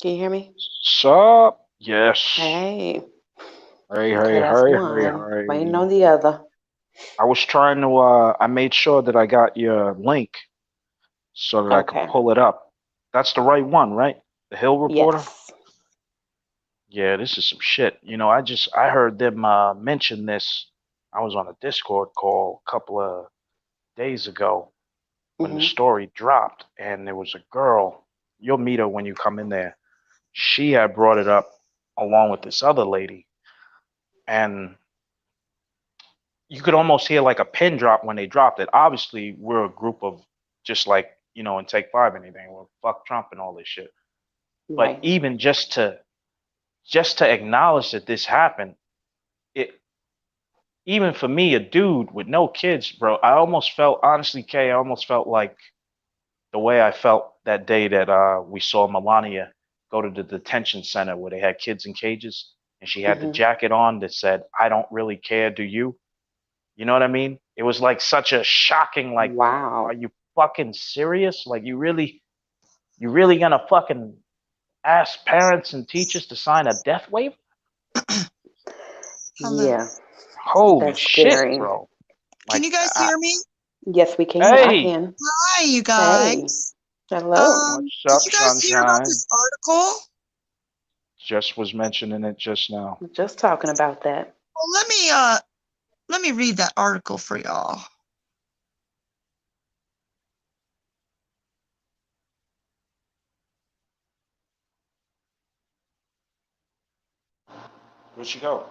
Can you hear me? Sup? Yes. Hey. Hey, Okay, hey, that's hey, hey, one. Waiting hey. on the other. I was trying to, I made sure that I got your link so that I could Okay. pull it up. That's the right one, right? The Hill Reporter? Yes. Yeah, this is some shit. I heard them mention this. I was on a Discord call a couple of days ago when the Hmm. story dropped, and there was a girl. You'll meet her when you come in there. She had brought it up along with this other lady, and you could almost hear like a pin drop when they dropped it. Obviously, we're a group of just like, in Take Five and anything, we're fuck Trump and all this shit. But Right. even just to acknowledge that this happened, it even for me, a dude with no kids, bro, I almost felt honestly, Kay, I almost felt like the way I felt that day that we saw Melania go to the detention center where they had kids in cages and she had the Hmm. jacket on that said, "I don't really care, do you?" You know what I mean? It was like such a shocking, like, are Wow. you fucking serious? Like, you really gonna fucking ask parents and teachers to sign a death waiver? Hello. Yeah. Holy That's shit, scary. bro! Can Like, you guys hear me? Yes, we can. I hey, can. Hi, you Hey. guys. Hello. Did what's you up, guys hear about sunshine? this article? Just was mentioning it just now. Just talking about that. Well, let me read that article for y'all. Where'd she go?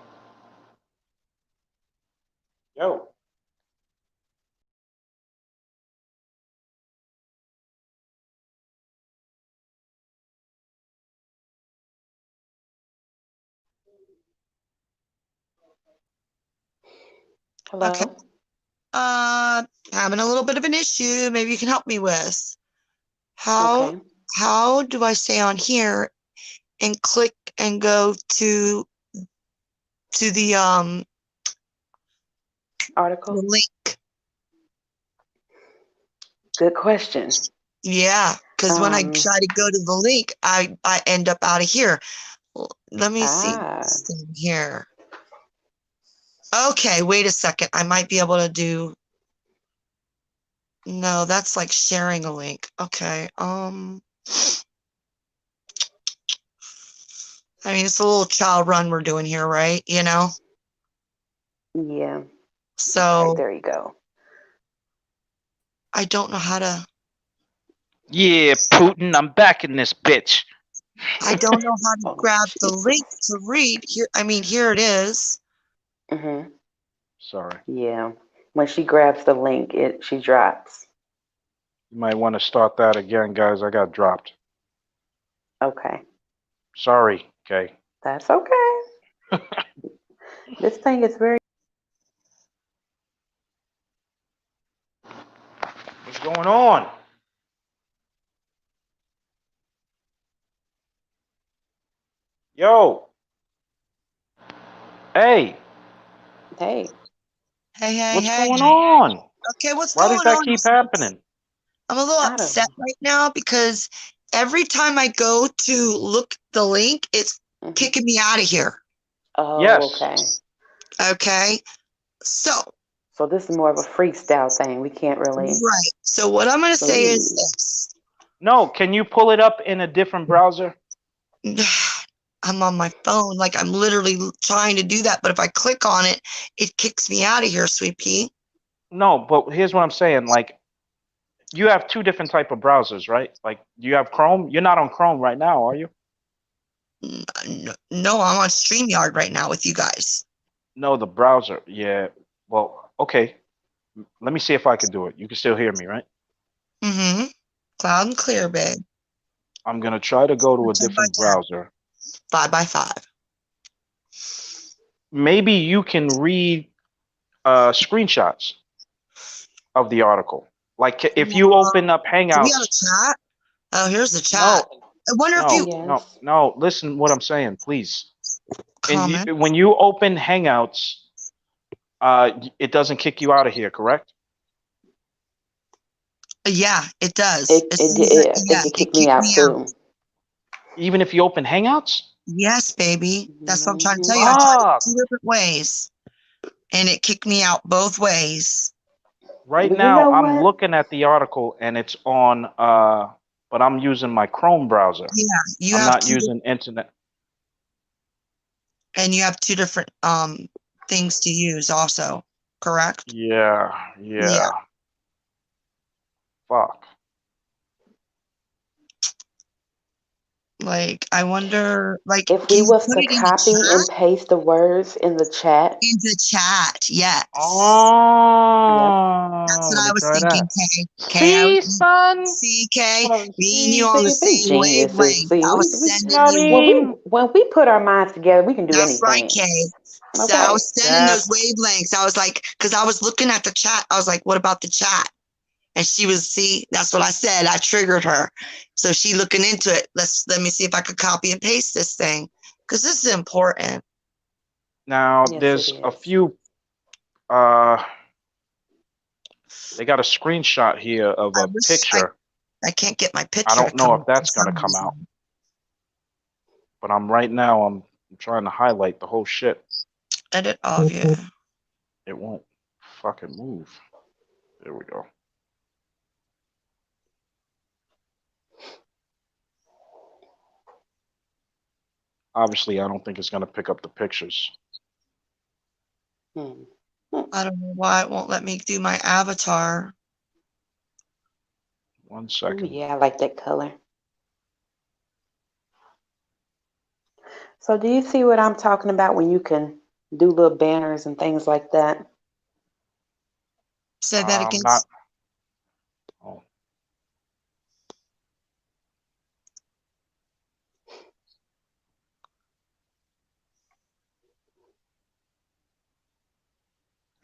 Yo. Okay. Hello. Having a little bit of an issue. Maybe you can help me with how Okay. how do I stay on here and click and go to the Article. link? Good question. Yeah, because when I Um. try to go to the link, I end up out of here. Let me see Ah. this thing here. Okay, wait a second. I might be able to do. No, that's like sharing a link. Okay. I mean, it's a little child run we're doing here, right? Yeah. Okay. So There you go. I don't know how to. Yeah, Putin, I'm back in this bitch. I don't know how to Oh, grab the link Jesus. to read here. I mean, here it is. Hmm. Sorry. Yeah. When she grabs the link, she drops. You might want to start that again, guys. I got dropped. Okay. Sorry, okay. That's okay. This thing is very. What's going on? Yo, hey, Hey. Hey, hey, what's hey. going on? Okay, what's Why does going that on? keep happening? I'm a little I don't upset know. right now because every time I go to look the link, it's Hmm. kicking me out of here. Oh, Yes. okay. Okay. So, So this is more of a freestyle thing. We can't really. right. So, what I'm going to say is Ooh. this. No, can you pull it up in a different browser? I'm on my phone. Like, I'm literally trying to do that. But if I click on it, it kicks me out of here, Sweet Pea. No, but here's what I'm saying. Like, you have two different type of browsers, right? Like, you have Chrome. You're not on Chrome right now, are you? No, I'm on StreamYard right now with you guys. No, the browser. Yeah. Well, okay. Let me see if I can do it. You can still hear me, right? Mm-hmm. Cloud and clear, babe. I'm gonna try to go to a 10 by different 10, browser. 5 by 5. Maybe you can read screenshots of the article. Like if you open up Do we have a Hangouts. chat? Oh, here's the chat. No, I wonder if you no, no, Yes. no. Listen, what I'm saying, please. And comment. when you open Hangouts, it doesn't kick you out of here, correct? Yeah, it does. It As it soon as it, it yeah, could it kick me kicked out me out. too. Even if you open Hangouts? Yes, baby. That's what I'm trying to tell Mhm. you. I tried it Fuck. 2 different ways, and it kicked me out both ways. Right Well, you now, know I'm what? looking at the article and it's on, but I'm using my Chrome browser. Yeah, you I'm have not using internet. and you have 2 different things to use also, correct? Yeah, Yeah. yeah. Fuck. Like, I wonder, like, If can we you was put to it in the copy and chat? paste the words in the chat, In the chat, yes. yep. That's Oh, what let I me was try thinking, that. Kay. Kay, See, son? see, Kay, Hold on. me and you See, on the see, We see. same geniuses. wavelength. See, I we, was we You sending know what I you mean? when we put our minds together, we can do That's right, anything. Kay. So I Okay. was sending those That's wavelengths. I was like, because I was looking at the chat. I was like, what about the chat? And she was, see, that's what I said. I triggered her. So she looking into it. Let me see if I could copy and paste this thing. Because this is important. now Yes, it there's a is. few they got a screenshot here of I a wish picture. I can't get my I picture to don't know come if up for that's gonna some come out, reason. but I'm trying to highlight the whole shit. Edit off, yeah. It won't fucking move. There we go. Obviously, I don't think it's gonna pick up the pictures. Hmm. I don't know why it won't let me do my avatar. 1 Ooh, second. yeah, I like that color. So, do you see what I'm talking about when you can do little banners and things like that? Say that again. Not. Oh,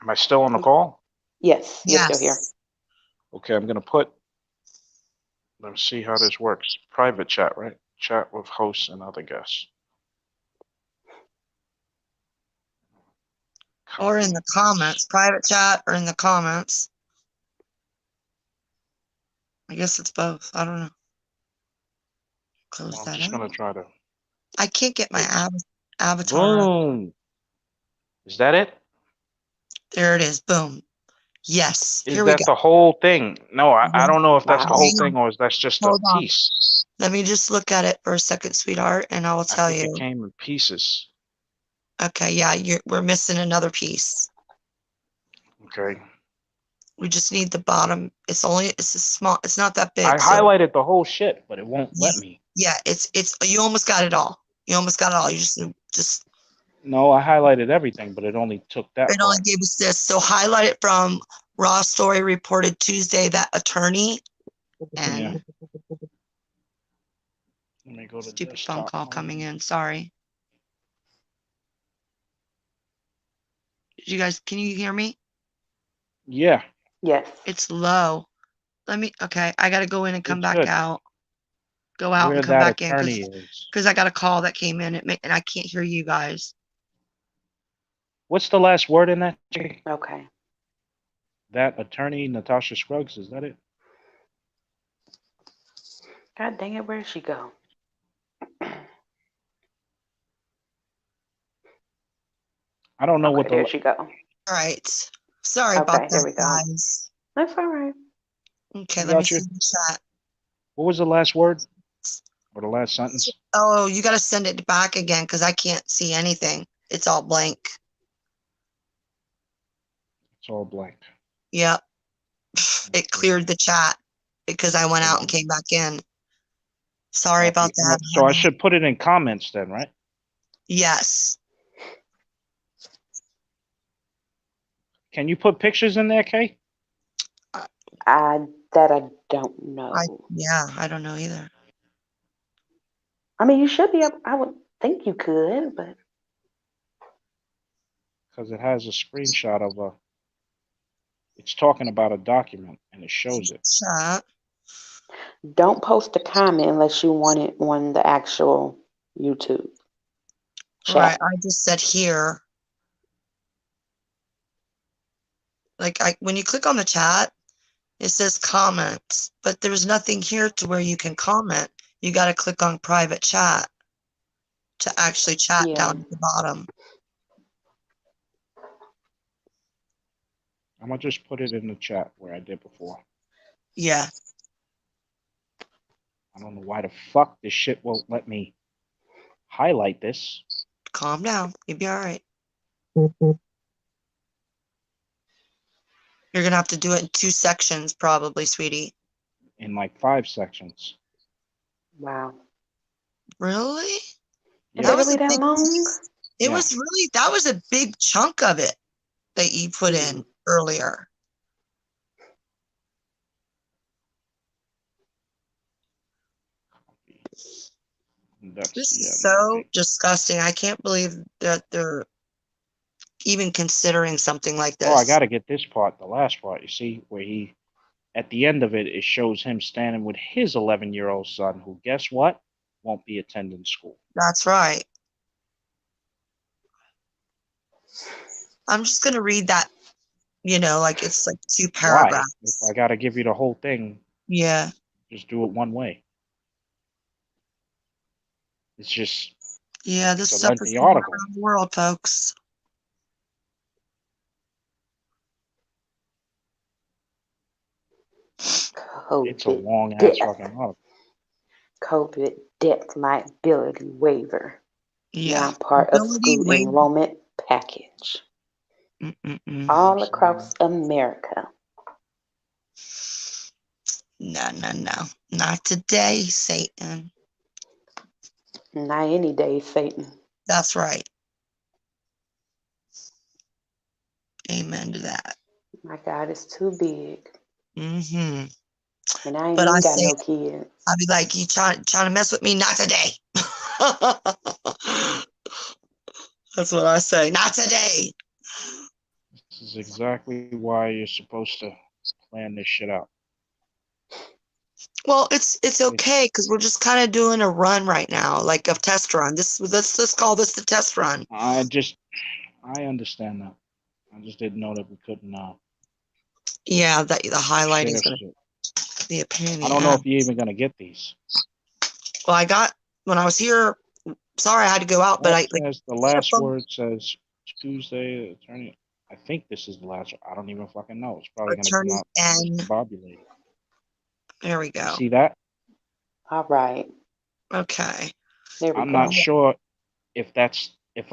am I still on the call? Yes, you're still here. Yes. Okay, I'm gonna put. Let's see how this works. Private chat, right? Chat with hosts and other guests. Or in the comments, private chat or in the comments. I guess it's both. I don't know. Close Well, I'm that just out. gonna try to. I can't get my avatar. Boom. Is that it? There it is. Boom. Yes. Is Here we go. that the whole thing? No, I don't know if that's the Wow. whole Hang thing on. or is that's just a Hold on. piece. Let me just look at it for a second, sweetheart, and I will I tell think it you. came in pieces. Okay, yeah, we're missing another piece. Okay. We just need the bottom. It's a small, it's not that I big. So highlighted the whole shit, but it won't yeah, let me. yeah, it's you almost got it all. You almost got it all. You just No, I highlighted everything, but it only took that it only part. gave us this. So highlight it from Raw Story reported Tuesday that attorney and Yeah. Let me go to stupid phone desktop call coming mode. in. Sorry. Can you hear me? Yeah, Yes. It's low. Okay, I got to go in and come it's back good. out. Go out Where and come that back in attorney is. because I got a call that came in and I can't hear you guys. What's the last word in that? Okay. That attorney, Natasha Scruggs, is that it? God dang it, where'd she go? I don't know Okay, what there the. she go. All right. Sorry about Okay, there that, we go. guys. That's all right. Okay, I let me got you. see the chat. What was the last word or the last sentence? Oh, you got to send it back again because I can't see anything. It's all blank. It's all blank. Yep. It cleared the chat because I went Hold out and on. came back in. Sorry Copy. about that. So I should put it in comments then, right? Yes. Can you put pictures in there, Kay? I don't know. Yeah, I don't know either. I mean, you should be able. I would think you could, but Because it has a screenshot of a. It's talking about a document and it shows it. Chat. don't post a comment unless you want it on the actual YouTube Right. chat. I just said here. Like when you click on the chat, it says comments, but there's nothing here to where you can comment. You got to click on private chat to actually chat Yeah. down at the bottom. I'm gonna just put it in the chat where I did before. Yeah. I don't know why the fuck this shit won't let me highlight this. Calm down. You'll be all right. You're going to have to do it in 2 sections, probably, sweetie. In like 5 sections. Wow. Really? Is Yeah. it really that long? It Yeah. was really, that was a big chunk of it that you put in earlier. That's This the is end. so disgusting. I can't believe that they're even considering something like this. Oh, I gotta get this part, the last part. You see, where he, at the end of it, it shows him standing with his 11-year-old son, who, guess what, won't be attending school. That's right. I'm just going to read that, like it's like 2 Why? paragraphs. If I gotta give you the whole thing, Yeah. just do it one way. It's just Yeah, this it's a stuff is lengthy going article. around the world, folks. It's a COVID long ass death. fucking article. COVID death liability waiver. Yeah. Now part of Ability school waiver. enrollment package. Mm-mm-mm. All across America. No. Not today, Satan. Not any day, Satan. That's right. Amen to that. My God is too big. Mm-hmm. And I ain't But I even got say, no kids. I'll be like, you trying to mess with me? Not today. That's what I say. Not today. This is exactly why you're supposed to plan this shit out. Well, it's okay because we're just kind of doing a run right now, like a test run. Let's call this the test run. I understand that. I just didn't know that we couldn't Yeah, that the highlighting share is going shit. to be a pain in the I don't know ass. if you're even gonna get these. Well, I got when I was here. Sorry, I had to go out, but That says the last from- word says Tuesday, attorney. I think this is the last one. I don't even fucking know. It's probably gonna come attorney out and discombobulated. there we You go. see that? All right. Okay. There we I'm go. not sure if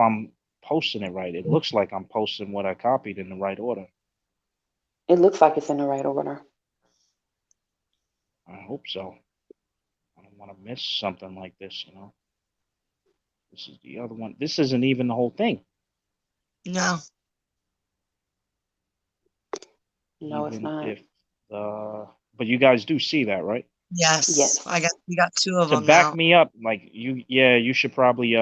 I'm posting it right. It looks like I'm posting what I copied in the right order. It looks like it's in the right order. I hope so. I don't want to miss something like this, you know. This is the other one. This isn't even the whole thing. No. No, it's not. If but you guys do see that, right? Yes. Yes. We got 2 of To them back now. me up, like you should probably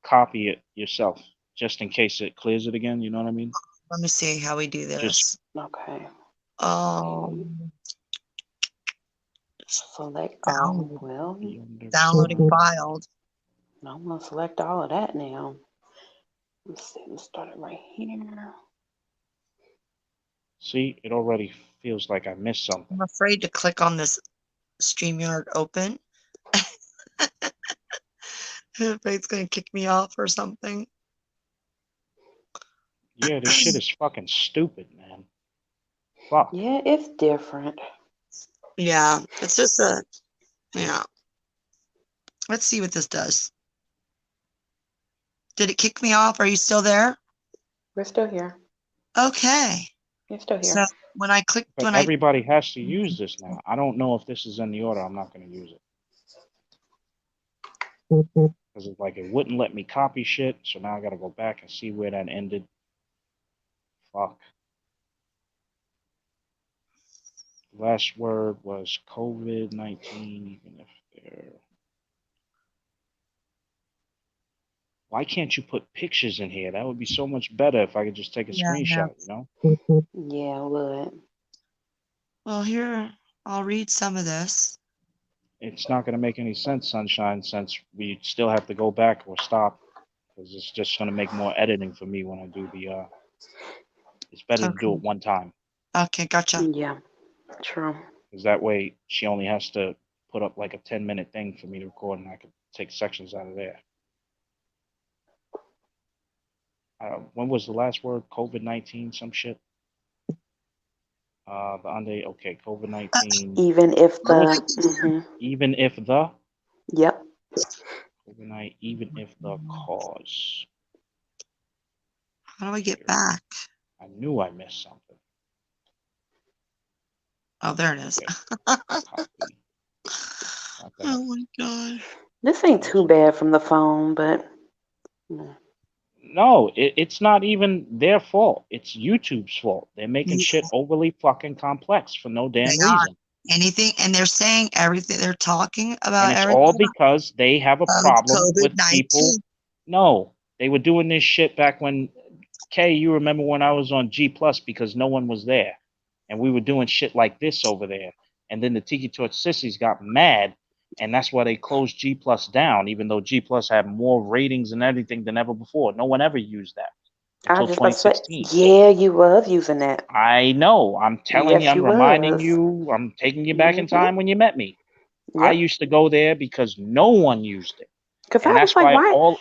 copy it yourself, just in case it clears it again. You know what I mean? Let me see how we do this. Okay. Select all. Well, Downloading filed. I'm gonna select all of that now. Let's see. Let's start it right here. See, it already feels like I missed something. I'm afraid to click on this StreamYard open. It's going to kick me off or something. Yeah, this shit is fucking stupid, man. Fuck. Yeah, it's different. Yeah, it's just yeah. Let's see what this does. Did it kick me off? Are you still there? We're still here. Okay. You're still here. So when I clicked, But everybody has to use this now. I don't know if this is in the order. I'm not going to use it. Because it's like it wouldn't let me copy shit. So now I got to go back and see where that ended. Fuck. Last word was COVID-19, even if they're... Why can't you put pictures in here? That would be so much better if I could just take a screenshot, you know? Yeah, it would. Well, here, I'll read some of this. It's not going to make any sense, Sunshine, since we still have to go back or stop. Because it's just going to make more editing for me when I do the... It's better to do it one time. Okay, gotcha. Yeah, true. Because that way she only has to put up like a 10-minute thing for me to record, and I could take sections out of there. When was the last word? COVID-19, some shit. The under okay, COVID-19. Even if the, Even if the yep. COVID-19, even if the cause. How do I get back? I knew I missed something. Oh, there it is. Okay. Copy. Oh my God. This ain't too bad from the phone, but No, it's not even their fault. It's YouTube's fault. They're making Yeah. shit overly fucking complex for no damn They are. reason. Anything, and they're saying everything. They're talking about And it's everything all because they have a problem with people. COVID-19. No, they were doing this shit back when, Kay, you remember when I was on G Plus because no one was there. And we were doing shit like this over there. And then the Tiki Torch sissies got mad. And that's why they closed G Plus down, even though G Plus had more ratings and everything than ever before. No one ever used that I until was just about to say, 2016. yeah, you was using that. I know. I'm telling Yes, you, I'm you reminding was. you, I'm taking you back in time when you met me. Yep. I used to go there because no one used it. Because And I was that's like, why why?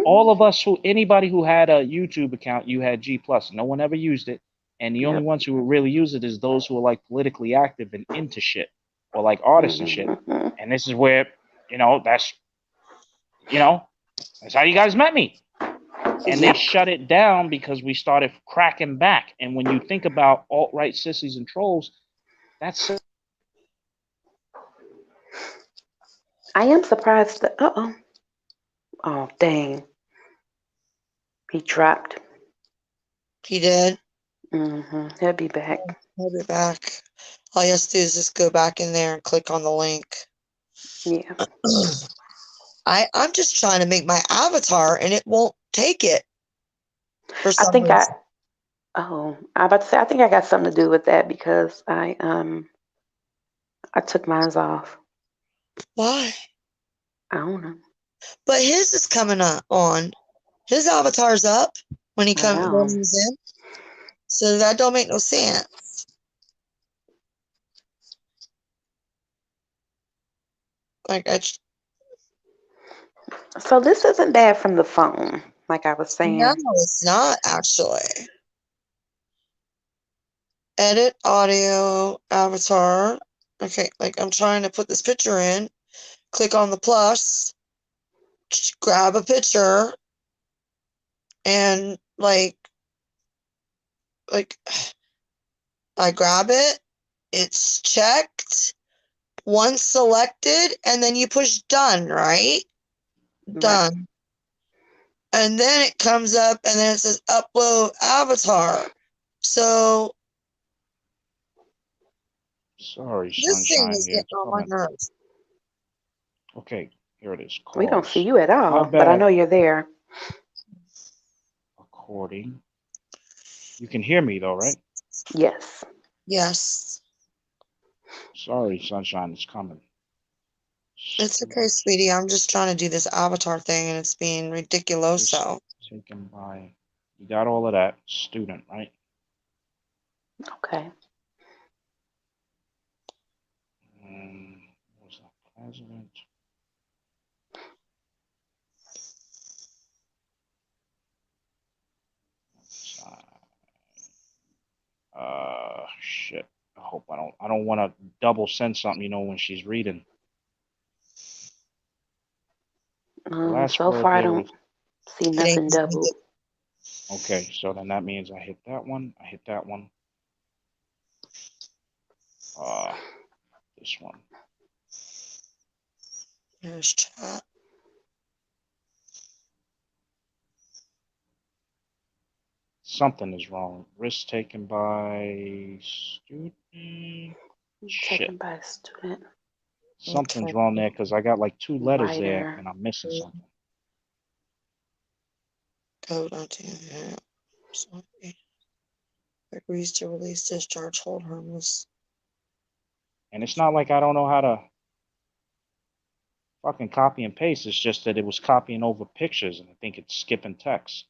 all of us anybody who had a YouTube account, you had G Plus. No one ever used it. And the only ones who would really use it is those who are like politically active and into shit. Or like artists and shit. And this is where, that's how you guys met me. And they shut it down because we started cracking back. And when you think about alt-right sissies and trolls, that's I am surprised that, oh, dang. He dropped. He did. He'll be back. He'll be back. All you have to do is just go back in there and click on the link. Yeah. I'm just trying to make my avatar and it won't take it. For I some think reason. I'm about to say, I think I got something to do with that because I took mine off. Why? I don't know. But his is coming up on. His avatar's up when he's in. So that don't make no sense. So this isn't bad from the phone, like I was saying. No, it's not actually. Edit audio avatar. Okay, I'm trying to put this picture in. Click on the plus. Grab a picture. And I grab it. It's checked. Once selected, and then you push done, right? Done. And then it comes up and then it says upload avatar. So sorry, this thing sunshine. is getting on my nerves. Okay, here it is. We don't see you at all, but I know you're there. Recording. You can hear me though, right? Yes. Yes. Sorry, sunshine, it's coming. It's okay, sweetie. I'm just trying to do this avatar thing and it's being ridiculous. So taken by, you got all of that, student, right? Okay. What was that, president? Shit. I hope I don't want to double send something, when she's reading. So far I don't see nothing double. Okay, so then that means I hit that one. I hit that one. This one. There's chat. Something is wrong. Risk taken by student. Taken by a student. Something's wrong there because I got like 2 letters there and I'm missing something. Code unto agrees to release discharge, hold harmless. And it's not like I don't know how to fucking copy and paste. It's just that it was copying over pictures and I think it's skipping text.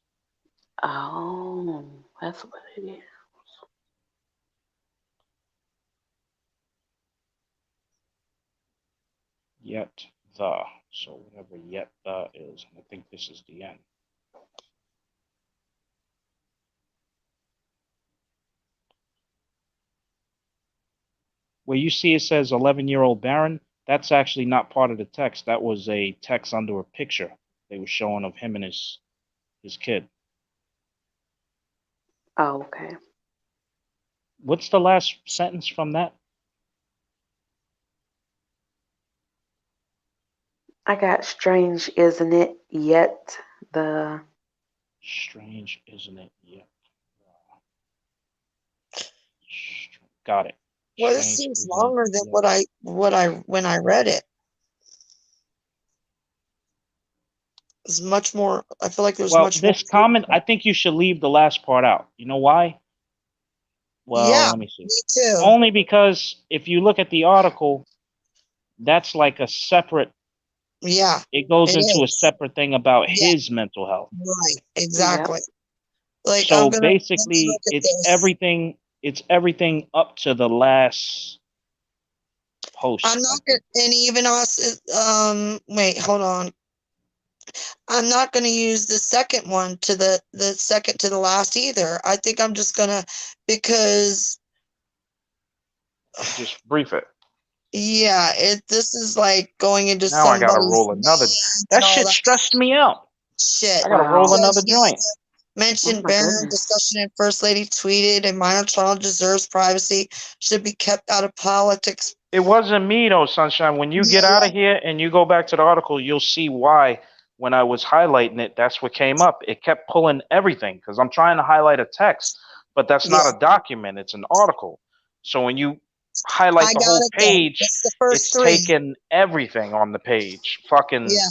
Oh, that's what it is. Yet the. So whatever yet the is, and I think this is the end. Where you see it says 11-year-old Baron, that's actually not part of the text. That was a text under a picture they were showing of him and his kid. Oh, okay. What's the last sentence from that? I got strange, isn't it? Yet the Strange, isn't it? Yet. Got it. Well, this Strange, seems isn't it? longer than Yet. what I when I read it. It's much more. I feel like there's Well, much more. this comment, I think you should leave the last part out. You know why? Well, Yeah, let me see. me too. Only because if you look at the article, that's like a separate, Yeah, it goes it into a is. separate thing about Yeah, his mental health. right. Exactly. Like So let me look basically, at this. it's everything up to the last post. I'm not gonna, and even us. Wait, hold on. I'm not gonna use the second one to the second to the last either. I think I'm just gonna because Just brief it. yeah, this is like going into Now I gotta somebody's roll another. veins That and all shit that stressed me out. shit. I gotta roll wow. another Says joint. Oh mentioned my Barron goodness. discussion and First Lady tweeted a minor child deserves privacy, should be kept out of politics. It wasn't me though, Sunshine. When you get Yeah, out of here and you go back to the article, you'll see why. When I was highlighting it, that's what came up. It kept pulling everything because I'm trying to highlight a text, but that's not yeah. a document, it's an article. So when you I highlight the got whole it though. page, It's the first it's three. taking everything on the page. Fucking Yeah.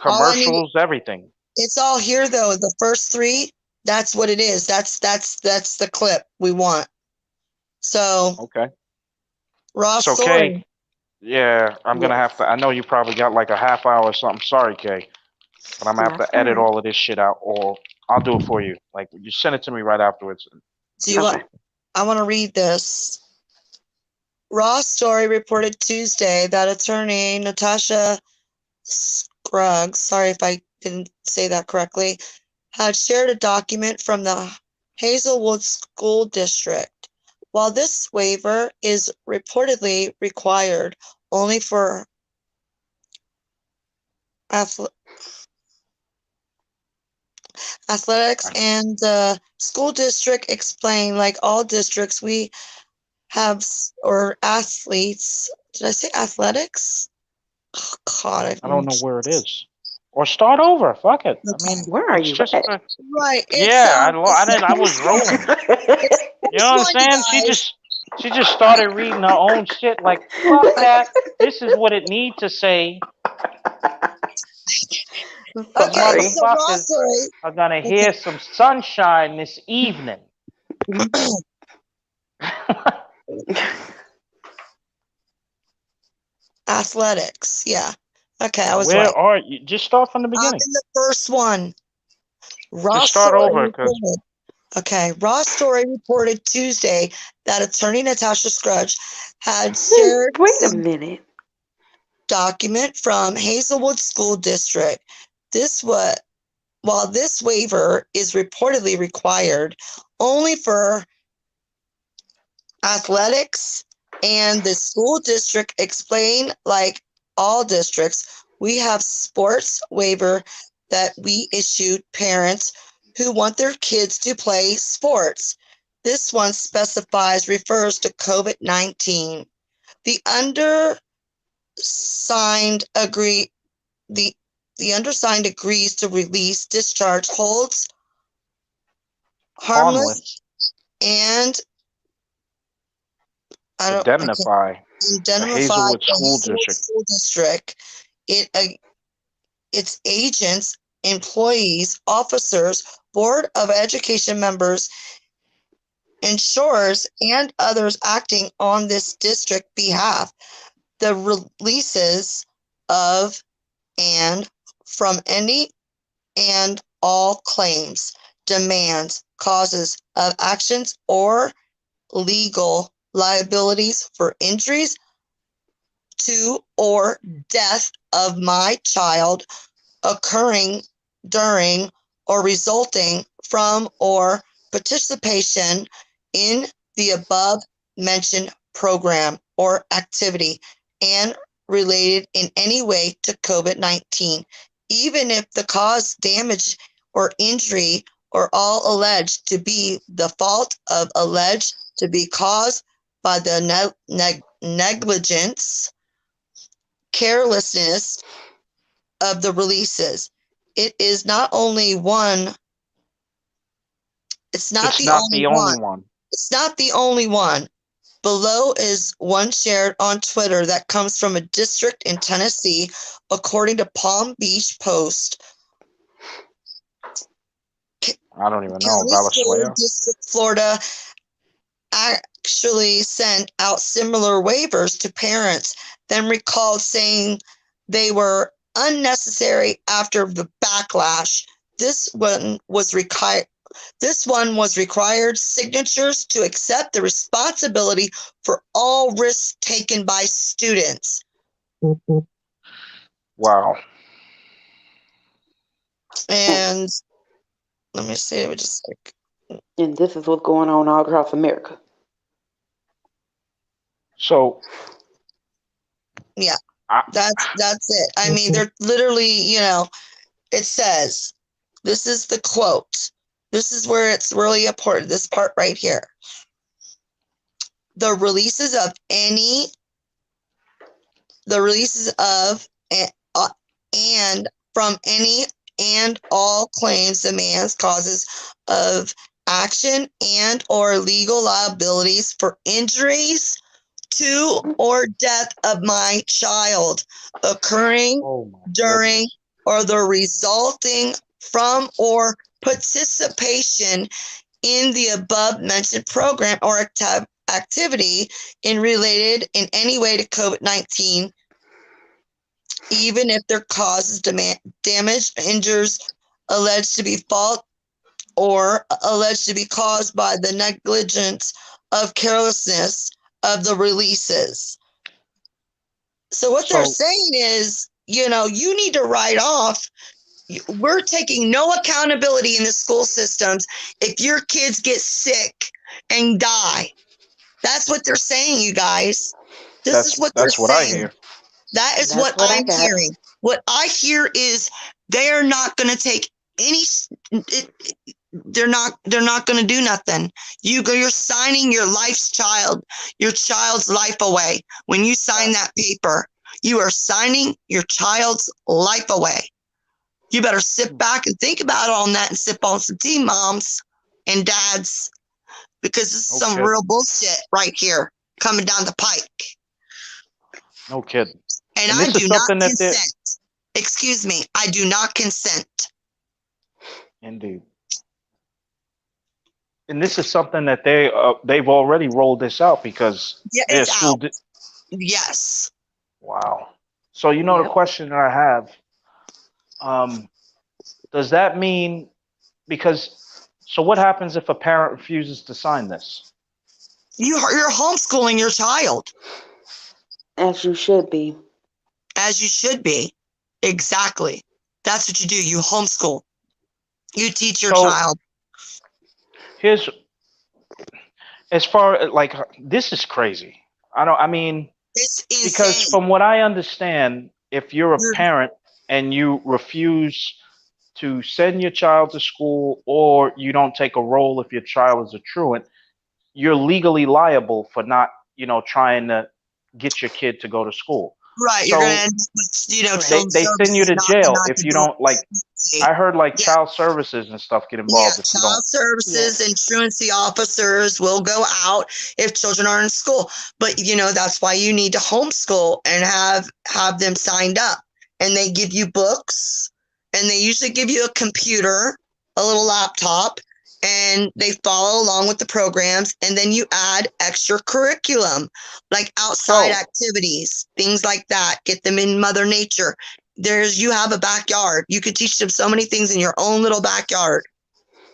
All I need, commercials, everything. it's all here though. The first three, that's what it is. That's the clip we want. So Okay. Ross So Kay, Story. yeah, I'm gonna have Yes, to. I know you probably got like a half hour or something. Sorry, Kay, but I'm gonna have that's to all edit right. all of this shit out, or I'll do it for you. Like you send it to me right afterwards. Do you want? Okay. I want to read this. Ross Story reported Tuesday that attorney Natasha Scruggs, sorry if I didn't say that correctly, had shared a document from the Hazelwood School District. While this waiver is reportedly required only for athletics, and the school district explained, like all districts, we have or athletes. Did I say athletics? Oh, God, I don't know where it is, or start over. Fuck it. I okay. mean, Where are it's you just at? Right. yeah. I It's the didn't. I was first one. rolling. It's the You first know what I'm one, you saying? guys. She just started reading her own shit. Like fuck that. This is what it need to say. These Okay, Sorry. so motherfuckers Ross Story. are gonna Okay. hear some sunshine this evening. Athletics. Yeah. Okay, I was Where right. are you? Just start from the I'm beginning. in the first one. Just Ross start Story over, cause reported. Okay, Ross Story reported Tuesday that attorney Natasha Scruggs had shared Wait a minute. document from Hazelwood School District. While this waiver is reportedly required only for athletics, and the school district explained, like all districts, we have sports waiver that we issued parents who want their kids to play sports. This one specifies refers to COVID-19. The undersigned agree the undersigned agrees to release discharge holds harmless harmless. and I can't Indemnify the indemnify Hazelwood the School Hazelwood District. School District, its agents, employees, officers, Board of Education members, insurers, and others acting on this district behalf. The releases of and from any and all claims, demands, causes of actions, or legal liabilities for injuries to or death of my child occurring during or resulting from or participation in the above mentioned program or activity and related in any way to COVID-19, even if the cause, damage, or injury or all alleged to be the fault of alleged to be caused by the negligence, carelessness of the releases. It is not only one. It's not It's the not only the only one. one. It's not the only one. Below is one shared on Twitter that comes from a district in Tennessee, according to Palm Beach Post. I don't even know. County School Valenzuela? District, Florida, actually sent out similar waivers to parents, then recalled saying they were unnecessary after the backlash. This one was required signatures to accept the responsibility for all risks taken by students. Wow. And let me see, just like, And this is what's going on all across America. So yeah, I, that's it. I mean, they're literally, it says, this is the quote. This is where it's really important. This part right here. The releases of and from any and all claims, demands, causes of action and or legal liabilities for injuries to or death of my child occurring oh my during goodness. or the resulting from or participation in the above mentioned program or activity in related in any way to COVID-19, even if their causes damage, injures, alleged to be fault or alleged to be caused by the negligence of carelessness of the releases. So what they're saying is, you need to write off. We're taking no accountability in the school systems if your kids get sick and die. That's what they're saying, you guys. This is what they're That's what I saying. hear. That is what I'm hearing. What I hear is they're not going to take any. They're not going to do nothing. You're signing your child's life away. When you sign that paper, you are signing your child's life away. You better sit back and think about it on that and sip on some tea, moms and dads, because this is some real bullshit right here coming down the pike. No kidding. And I do not consent. Excuse me, I do not consent. Indeed. And this is something that they've already rolled this out because their school. Yes. Wow. So the question that I have, does that mean so what happens if a parent refuses to sign this? You're homeschooling your child. As you should be. As you should be. Exactly. That's what you do. You homeschool. You teach your child. Here's, as far like, this is crazy. It's insane. Because from what I understand, if you're a parent and you refuse to send your child to school or you don't take a role if your child is a truant, you're legally liable for not, trying to get your kid to go to school. Right. So you're going to end up with, they send you to jail if you don't, like, I heard like child services and stuff get involved. Yeah, child services and truancy officers will go out if children are in school. But, that's why you need to homeschool and have them signed up. And they give you books, and they usually give you a computer, a little laptop, and they follow along with the programs. And then you add extra curriculum, like outside activities, things like that. Get them in Mother Nature. You have a backyard. You could teach them so many things in your own little backyard.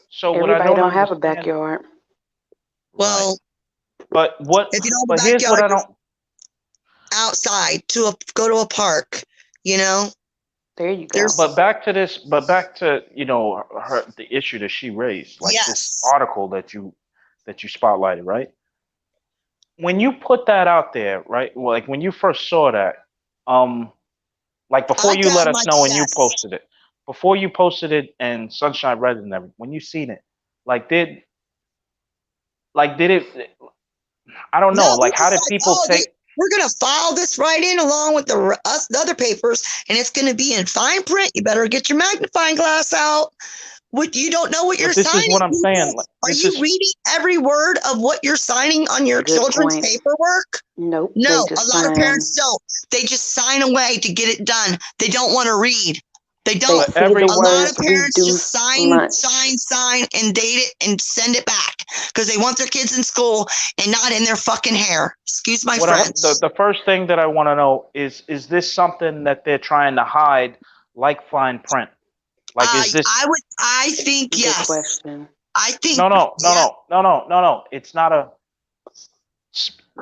So everybody don't have a backyard. Well, but what? If you don't but have a here's what I backyard, don't. outside go to a park, you know? There you go. There's- But back to the issue that she raised, like this Yes. article that you spotlighted, right? When you put that out there, right? Well, like when you first saw that, like before I you got let us my know when you chest. posted it, before you posted it and Sunshine read it and everything, when you seen it, did it? I don't know. No, Like, we how just did like, people take? we're going to file this right in along with the other papers, and it's going to be in fine print. You better get your magnifying glass out. What you don't know what you're But this signing. is what I'm people. saying. Like, Are this you is reading every word of what you're signing on your Good children's point. paperwork? Nope. No, they a just lot of sign. parents don't. They just sign away to get it done. They don't want to read. They They don't. But see every- the A lot words of parents just reduced sign, lunch. sign, and date it and send it back because they want their kids in school and not in their fucking hair. Excuse my French. The first thing that I want to know is this something that they're trying to hide, like fine print? Like, is this? I think Good yes. question. I think No. yeah. It's not a.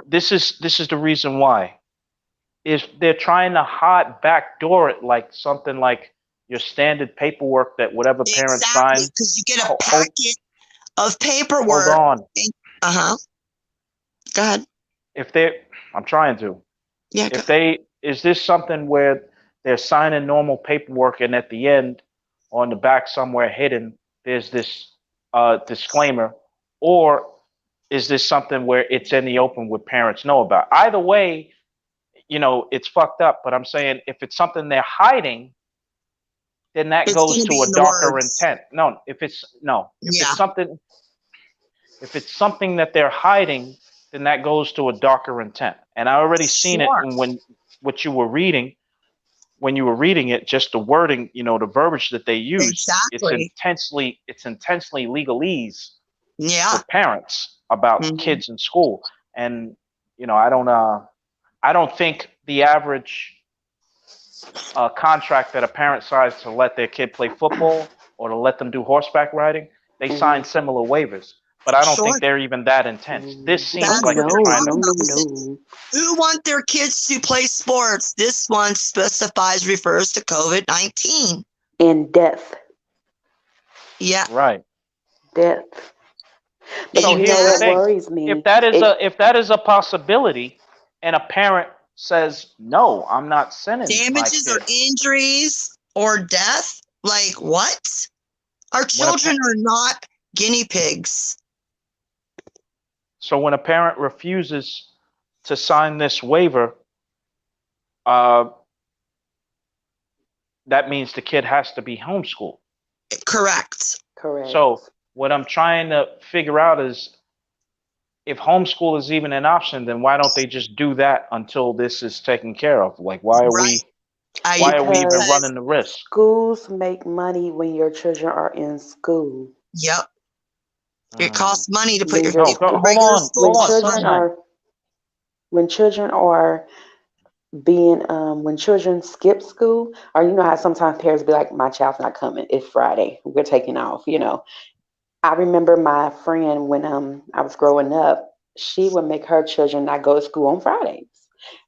This is the reason why. If they're trying to hot backdoor it like something like your standard paperwork that whatever parent Exactly, signs. because you get a Hold packet of paperwork. on. Go ahead. I'm trying to. Yeah. Is this something where they're signing normal paperwork and at the end, on the back somewhere hidden, there's this disclaimer, or is this something where it's in the open where parents know about? Either way, it's fucked up. But I'm saying if it's something they're hiding, then that It's goes gonna to be a in the darker words. intent. No, if it's Yeah. something that they're hiding, then that goes to a darker intent. And I already seen it Sure. when what you were reading, when you were reading it, just the wording, the verbiage that they use. Exactly. It's intensely legalese Yeah. for parents about Mhm. kids in school. And I don't think the average contract that a parent signs to let their kid play football or to let them do horseback riding, they sign similar waivers. But I don't Sure. think they're even that intense. This seems That's like what they're we're trying talking to. about. No. Who want their kids to play sports? This one refers to COVID-19. And death. Yeah. Right. Death. But So you here's know the what thing. worries me? If that is a possibility, and a parent says, "No, I'm not sending my Damages kid." or injuries or death? Like what? Our children are not guinea pigs. So when a parent refuses to sign this waiver, that means the kid has to be homeschooled. Correct. Correct. So what I'm trying to figure out is, if homeschool is even an option, then why don't they just do that until this is taken care of? Like, why are we even Because running the risk? schools make money when your children are in school. Yep. It costs money to put When your your- kids No, in hold regular on, school. hold on, costs Sunshine. money. when children are being when children skip school, or you know how sometimes parents be like, my child's not coming, it's Friday, we're taking off. I remember my friend when I was growing up, she would make her children not go to school on Fridays.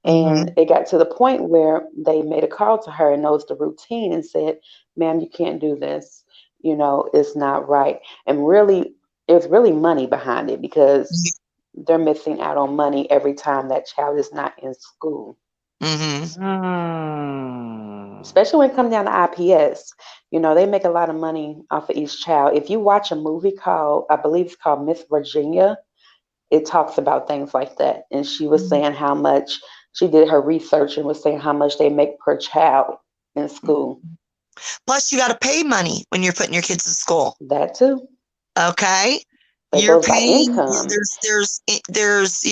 And it got to the point where they made a call to her and knows the routine and said, ma'am, you can't do this. It's not right. And really, it's really money behind it because they're missing out on money every time that child is not in school. Especially when it comes down to IPS. They make a lot of money off of each child. If you watch a movie called, I believe it's called Miss Virginia, it talks about things like that. And she was saying how much she did her research and was saying how much they make per child in school. Plus, you got to pay money when you're putting your kids in school. That too. Okay. It You're goes by paying. income. There's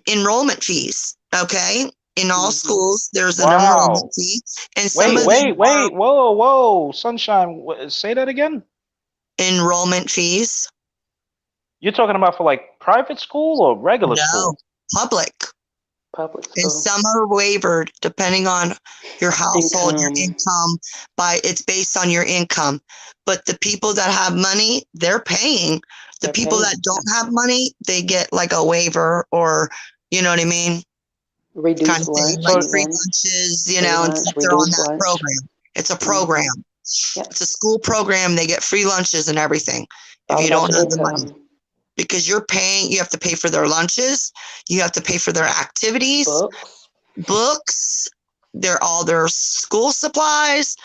enrollment fees. Okay. In all schools, there's an Wow. enrollment fee, and some of them are Whoa, Sunshine, say that again. enrollment fees. You're talking about for like private school or regular No, school? public. Public And school. some are wavered depending on your household, your income. It's based on your income. But the people that have money, they're paying. The They're people paying. that don't have money, they get like a waiver, or you know what I mean? kind Reduce of thing, lunch like So, free even. lunches, Free and lunch, stuff. They're on reduce that lunch. program. It's a Hmm. program. Yep. It's a school program. They get free lunches and everything if All you about don't your have the money. income. Because you have to pay for their lunches, you have to pay for their activities, Books. books, all their school supplies,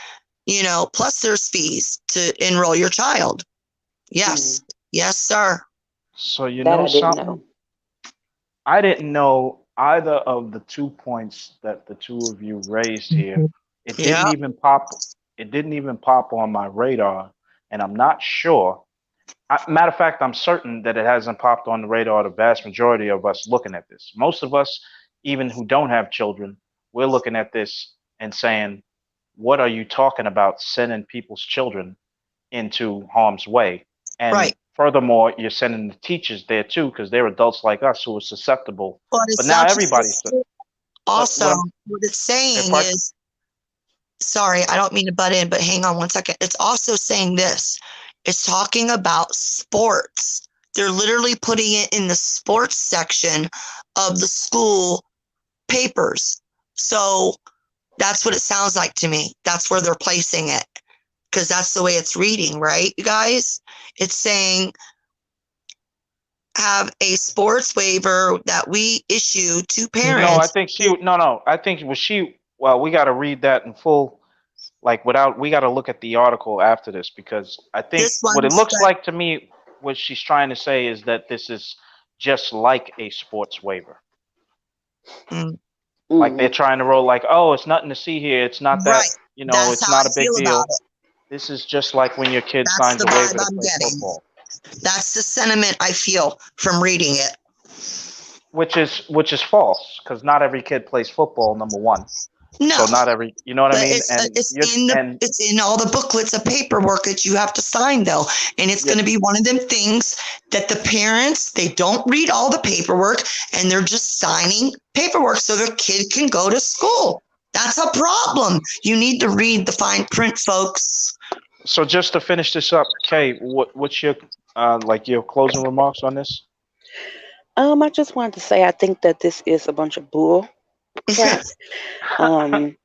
plus there's fees to enroll your child. Yes. Mm, Yes, sir. so you that know I didn't something? know. I didn't know either of the 2 points that the two of you raised here. It Yeah. didn't even pop. It didn't even pop on my radar, and I'm not sure. Matter of fact, I'm certain that it hasn't popped on the radar of the vast majority of us looking at this. Most of us, even who don't have children, we're looking at this and saying, "What are you talking about sending people's children into harm's way?" And Right. furthermore, you're sending the teachers there too because they're adults like us who are susceptible. But But it's now not just everybody's. the What also, I'm. what it's If saying I, is, sorry, I don't mean to butt in, but hang on one second. It's also saying this. It's talking about sports. They're literally putting it in the sports section of the school papers. So that's what it sounds like to me. That's where they're placing it because that's the way it's reading, right, you guys? It's saying have a sports waiver that we issue to no, I parents. think she. No, no, I think was she. Well, we got to read that in full. Like without, we got to look at the article after this because I think This what it one's looks like to me, what she's trying to say is that this is just like a sports waiver. mm, Like they're Hmm. trying to roll like, oh, it's nothing to see here. It's not that, right. That's it's how I not a big feel about deal. it. This is just like when your kid That's signs the a waiver vibe to I'm play getting. football, That's the sentiment I feel from reading it. which is false because not every kid plays football. Number one, No, so not every, you know what I but mean? it's And it's you're in the and it's in all the booklets of paperwork that you have to sign though, and it's you're, going to be one of them things that the parents they don't read all the paperwork and they're just signing paperwork so their kid can go to school. That's a problem. You need to read the fine print, folks. so just to finish this up, Kay, what's your like your closing remarks on this? I just wanted to say I think that this is a bunch of bull crap. Um,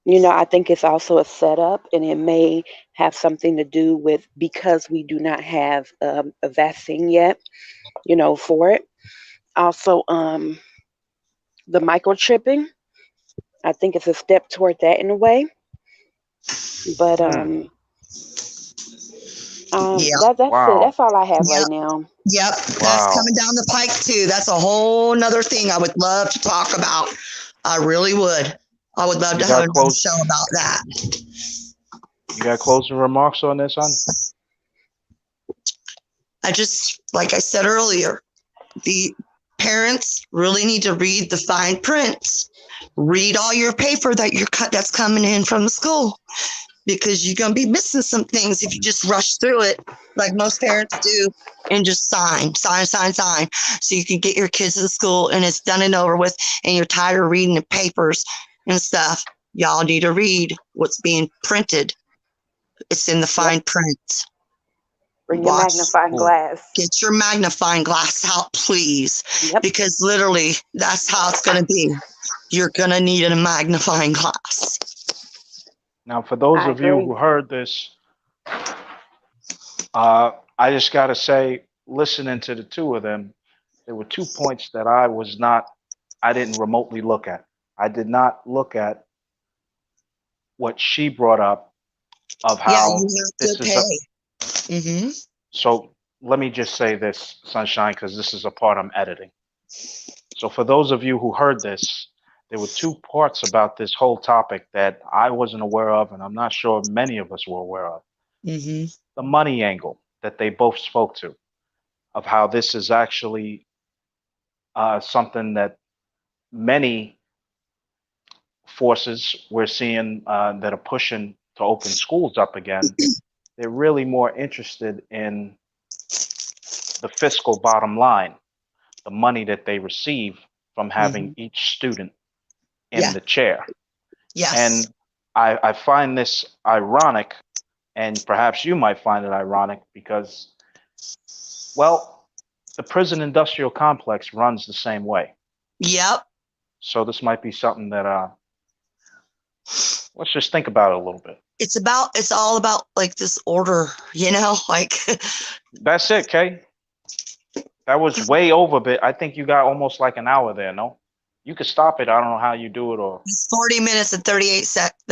I think it's also a setup, and it may have something to do with because we do not have a vaccine yet, for it. Also, the microchipping, I think it's a step toward that in a way. But Hmm. Yeah, that's it. Wow. That's all I have right yep, now. yep. That's Wow. coming down the pike too. That's a whole nother thing I would love to talk about. I really would. I would love You to have got another close. show about that. You got closing remarks on this, hon? I just, like I said earlier, the parents really need to read the fine print. Read all your paper that's coming in from the school because you're gonna be missing some things if you just rush through it like most parents do and just sign, sign, sign, sign, so you can get your kids to the school and it's done and over with. And you're tired of reading the papers and stuff. Y'all need to read what's being printed. It's in the Yep. fine print. Bring your Watch. magnifying Cool. glass. Get your magnifying glass out, please, Yep. because literally that's how it's going to be. You're going to need a magnifying glass. Now, for those I of you agree. who heard this, I just got to say, listening to the two of them, there were 2 points that I didn't remotely look at. I did not look at what she brought up of Yeah, how you this have to is a. pay. Mm-hmm. So let me just say this, Sunshine, because this is a part I'm editing. So for those of you who heard this, there were 2 parts about this whole topic that I wasn't aware of, and I'm not sure many of us were aware of. Mm-hmm. The money angle that they both spoke to, of how this is actually something that many forces we're seeing that are pushing to open schools up again. They're really more interested in the fiscal bottom line, the money that they receive from Mm-hmm. having each student in Yeah. the chair. Yes. And I find this ironic, and perhaps you might find it ironic because, well, the prison industrial complex runs the same way. Yep. So this might be something that let's just think about it a little bit. It's all about like this order, like That's it, Kay. That was way over, but I think you got almost like an hour there, no? You could stop it. I don't know how you do it or it's 40 minutes and 38 seconds.